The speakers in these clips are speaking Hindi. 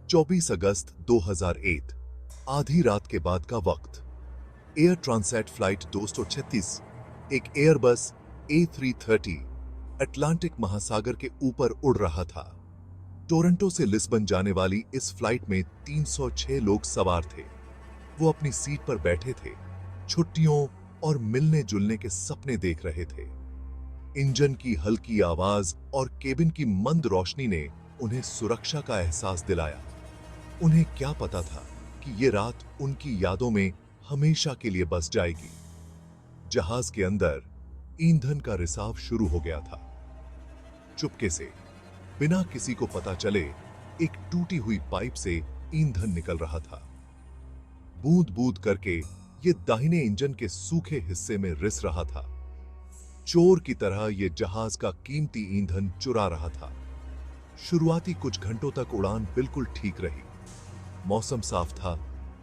24 अगस्त 2001 आधी रात के बाद का वक्त। एयर ट्रांसैट फ्लाइट 236 एक एयरबस A330 अटलांटिक महासागर के ऊपर उड़ रहा था। टोरंटो से लिस्बन जाने वाली इस फ्लाइट में 306 लोग सवार थे। वो अपनी सीट पर बैठे थे, छुट्टियों और मिलने जुलने के सपने देख रहे थे। इंजन की हल्की आवाज और केबिन की मंद रोशनी ने उन्हें सुरक्षा का एहसास दिलाया। उन्हें क्या पता था कि ये रात उनकी यादों में हमेशा के लिए बस जाएगी। जहाज के अंदर ईंधन का रिसाव शुरू हो गया था। चुपके से, बिना किसी को पता चले, एक टूटी हुई पाइप से ईंधन निकल रहा था। बूंद बूंद करके ये दाहिने इंजन के सूखे हिस्से में रिस रहा था। चोर की तरह ये जहाज का कीमती ईंधन चुरा रहा था। शुरुआती कुछ घंटों तक उड़ान बिल्कुल ठीक रही। मौसम साफ था,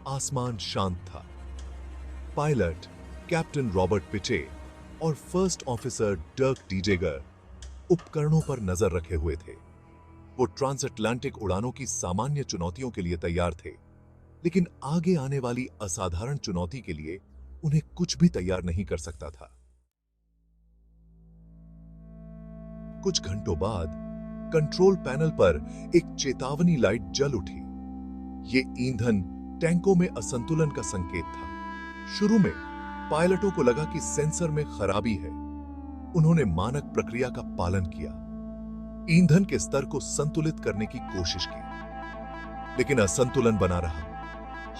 आसमान शांत था। पायलट कैप्टन रॉबर्ट पिचे और फर्स्ट ऑफिसर डर्क डीजेगर उपकरणों पर नजर रखे हुए थे। वो ट्रांस अटलांटिक उड़ानों की सामान्य चुनौतियों के लिए तैयार थे, लेकिन आगे आने वाली असाधारण चुनौती के लिए उन्हें कुछ भी तैयार नहीं कर सकता था। कुछ घंटों बाद कंट्रोल पैनल पर एक चेतावनी लाइट जल उठी। ये ईंधन टैंकों में असंतुलन का संकेत था। शुरू में पायलटों को लगा कि सेंसर में खराबी है। उन्होंने मानक प्रक्रिया का पालन किया, ईंधन के स्तर को संतुलित करने की कोशिश की, लेकिन असंतुलन बना रहा,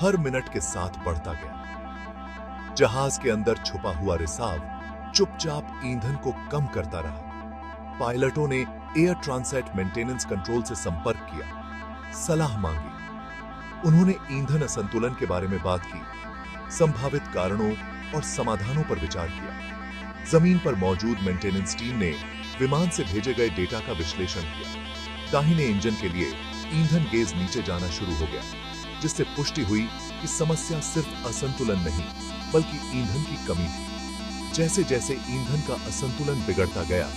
हर मिनट के साथ बढ़ता गया। जहाज के अंदर छुपा हुआ रिसाव चुपचाप ईंधन को कम करता रहा। पायलटों ने एयर ट्रांसैट मेंटेनेंस कंट्रोल से संपर्क किया, सलाह मांगी। उन्होंने ईंधन असंतुलन के बारे में बात की, संभावित कारणों और समाधानों पर विचार किया। जमीन पर मौजूद मेंटेनेंस टीम ने विमान से भेजे गए डेटा का विश्लेषण किया। दाहिने इंजन के लिए ईंधन गेज नीचे जाना शुरू हो गया, जिससे पुष्टि हुई कि समस्या सिर्फ असंतुलन नहीं, बल्कि ईंधन की कमी थी। जैसे जैसे ईंधन का असंतुलन बिगड़ता गया,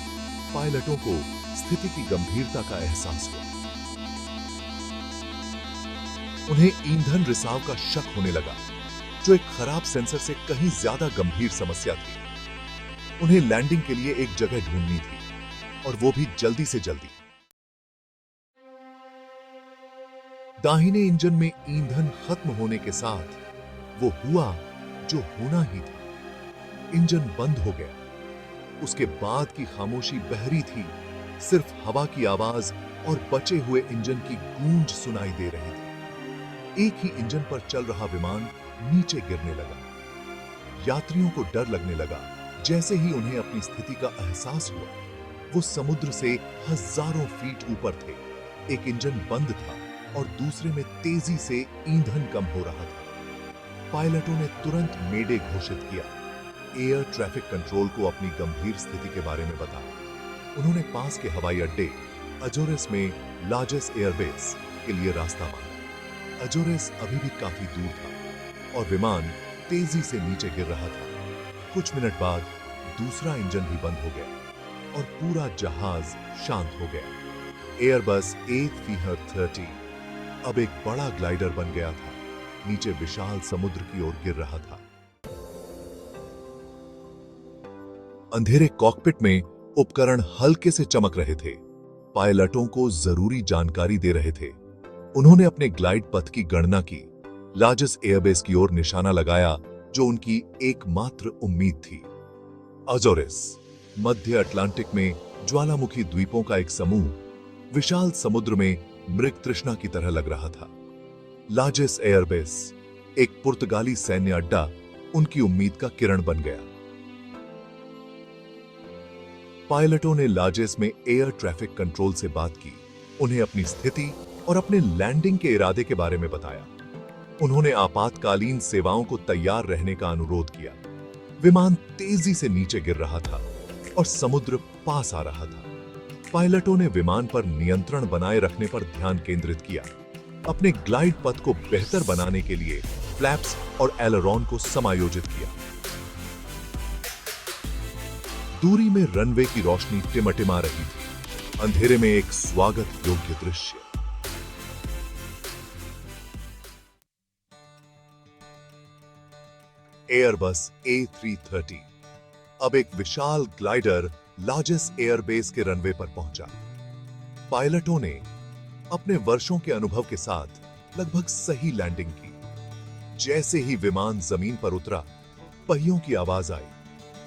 पायलटों को स्थिति की गंभीरता का एहसास हुआ। उन्हें ईंधन रिसाव का शक होने लगा, जो एक खराब सेंसर से कहीं ज्यादा गंभीर समस्या थी। उन्हें लैंडिंग के लिए एक जगह ढूंढनी थी, और वो भी जल्दी से जल्दी। दाहिने इंजन में ईंधन खत्म होने के साथ वो हुआ जो होना ही था। इंजन बंद हो गया। उसके बाद की खामोशी बहरी थी। सिर्फ हवा की आवाज और बचे हुए इंजन की गूंज सुनाई दे रही थी। एक ही इंजन पर चल रहा विमान नीचे गिरने लगा। यात्रियों को डर लगने लगा। जैसे ही उन्हें अपनी स्थिति का एहसास हुआ, वो समुद्र से हजारों फीट ऊपर थे। एक इंजन बंद था और दूसरे में तेजी से ईंधन कम हो रहा था। पायलटों ने तुरंत मेडे घोषित किया। एयर ट्रैफिक कंट्रोल को अपनी गंभीर स्थिति के बारे में बताया। उन्होंने पास के हवाई अड्डे अजोरेस में लार्जेस्ट एयरबेस के लिए रास्ता मांगा। अजोरेस अभी भी काफी दूर था और विमान तेजी से नीचे गिर रहा था। कुछ मिनट बाद दूसरा इंजन भी बंद हो गया और पूरा जहाज शांत हो गया। एयरबस A330 अब एक बड़ा ग्लाइडर बन गया था, नीचे विशाल समुद्र की ओर गिर रहा था। अंधेरे कॉकपिट में उपकरण हल्के से चमक रहे थे, पायलटों को जरूरी जानकारी दे रहे थे। उन्होंने अपने ग्लाइड पथ की गणना की, लार्जेस्ट एयरबेस की ओर निशाना लगाया, जो उनकी एकमात्र उम्मीद थी। अजोरेस, मध्य अटलांटिक में ज्वालामुखी द्वीपों का एक समूह, विशाल समुद्र में मृग तृष्णा की तरह लग रहा था। लार्जेस्ट एयरबेस, एक पुर्तगाली सैन्य अड्डा, उनकी उम्मीद का किरण बन गया। पायलटों ने लार्जेस्ट में एयर ट्रैफिक कंट्रोल से बात की, उन्हें अपनी स्थिति और अपने लैंडिंग के इरादे के बारे में बताया। उन्होंने आपातकालीन सेवाओं को तैयार रहने का अनुरोध किया। विमान तेजी से नीचे गिर रहा था और समुद्र पास आ रहा था। पायलटों ने विमान पर नियंत्रण बनाए रखने पर ध्यान केंद्रित किया। अपने ग्लाइड पथ को बेहतर बनाने के लिए फ्लैप्स और एलरॉन को समायोजित किया। दूरी में रनवे की रोशनी टिमटिमा रही थी। अंधेरे में एक स्वागत योग्य दृश्य। एयरबस A330 अब एक विशाल ग्लाइडर लार्जेस एयरबेस के रनवे पर पहुंचा। पायलटों ने अपने वर्षों के अनुभव के साथ लगभग सही लैंडिंग की। जैसे ही विमान जमीन पर उतरा, पहियों की आवाज आई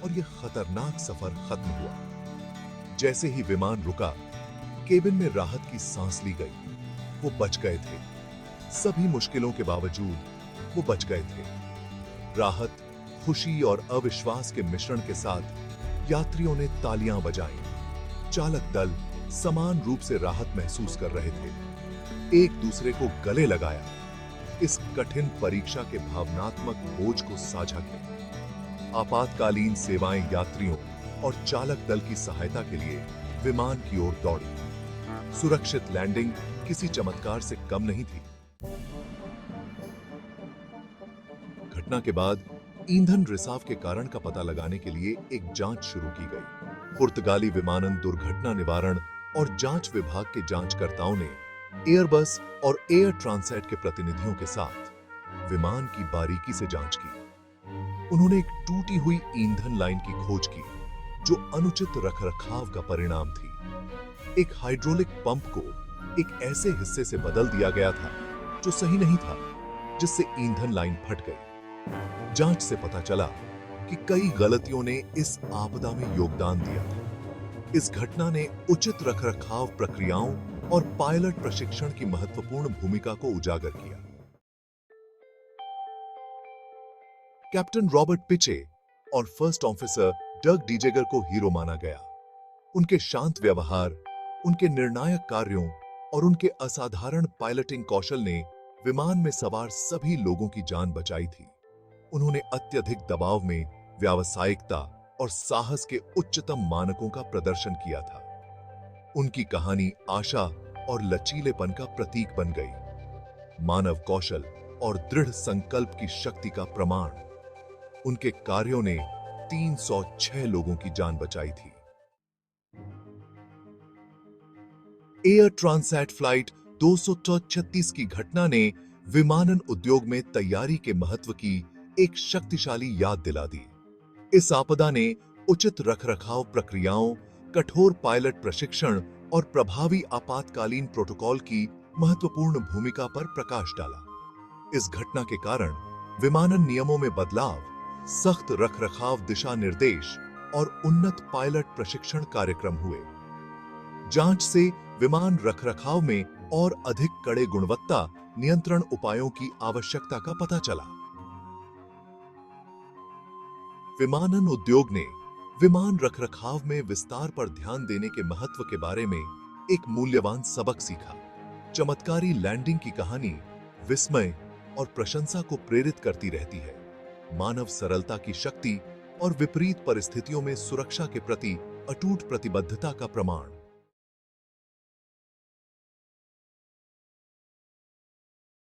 और यह खतरनाक सफर खत्म हुआ। जैसे ही विमान रुका, केबिन में राहत की सांस ली गई। वो बच गए थे। सभी मुश्किलों के बावजूद वो बच गए थे। राहत, खुशी और अविश्वास के मिश्रण के साथ यात्रियों ने तालियां बजाईं। चालक दल समान रूप से राहत महसूस कर रहे थे। एक दूसरे को गले लगाया, इस कठिन परीक्षा के भावनात्मक बोझ को साझा किया। आपातकालीन सेवाएं यात्रियों और चालक दल की सहायता के लिए विमान की ओर दौड़ी। सुरक्षित लैंडिंग किसी चमत्कार से कम नहीं थी। घटना के बाद ईंधन रिसाव के कारण का पता लगाने के लिए एक जांच शुरू की गई। पुर्तगाली विमानन दुर्घटना निवारण और जांच विभाग के जांचकर्ताओं ने एयरबस और एयर ट्रांसैट के प्रतिनिधियों के साथ विमान की बारीकी से जांच की। उन्होंने एक टूटी हुई ईंधन लाइन की खोज की, जो अनुचित रखरखाव का परिणाम थी। एक हाइड्रोलिक पंप को एक ऐसे हिस्से से बदल दिया गया था जो सही नहीं था, जिससे ईंधन लाइन फट गई। जांच से पता चला कि कई गलतियों ने इस आपदा में योगदान दिया था। इस घटना ने उचित रखरखाव प्रक्रियाओं और पायलट प्रशिक्षण की महत्वपूर्ण भूमिका को उजागर किया। कैप्टन रॉबर्ट पिचे और फर्स्ट ऑफिसर डग डीजेगर को हीरो माना गया। उनके शांत व्यवहार, उनके निर्णायक कार्यों और उनके असाधारण पायलटिंग कौशल ने विमान में सवार सभी लोगों की जान बचाई थी। उन्होंने अत्यधिक दबाव में व्यावसायिकता और साहस के उच्चतम मानकों का प्रदर्शन किया था। उनकी कहानी आशा और लचीलेपन का प्रतीक बन गई, मानव कौशल और दृढ़ संकल्प की शक्ति का प्रमाण। उनके कार्यों ने 306 लोगों की जान बचाई थी। एयर ट्रांसैट फ्लाइट 236 की घटना ने विमानन उद्योग में तैयारी के महत्व की एक शक्तिशाली याद दिला दी। इस आपदा ने उचित रखरखाव प्रक्रियाओं, कठोर पायलट प्रशिक्षण और प्रभावी आपातकालीन प्रोटोकॉल की महत्वपूर्ण भूमिका पर प्रकाश डाला। इस घटना के कारण विमानन नियमों में बदलाव, सख्त रखरखाव दिशा निर्देश और उन्नत पायलट प्रशिक्षण कार्यक्रम हुए। जांच से विमान रखरखाव में और अधिक कड़े गुणवत्ता नियंत्रण उपायों की आवश्यकता का पता चला। विमानन उद्योग ने विमान रखरखाव में विस्तार पर ध्यान देने के महत्व के बारे में एक मूल्यवान सबक सीखा। चमत्कारी लैंडिंग की कहानी विस्मय और प्रशंसा को प्रेरित करती रहती है। मानव सरलता की शक्ति और विपरीत परिस्थितियों में सुरक्षा के प्रति अटूट प्रतिबद्धता का प्रमाण।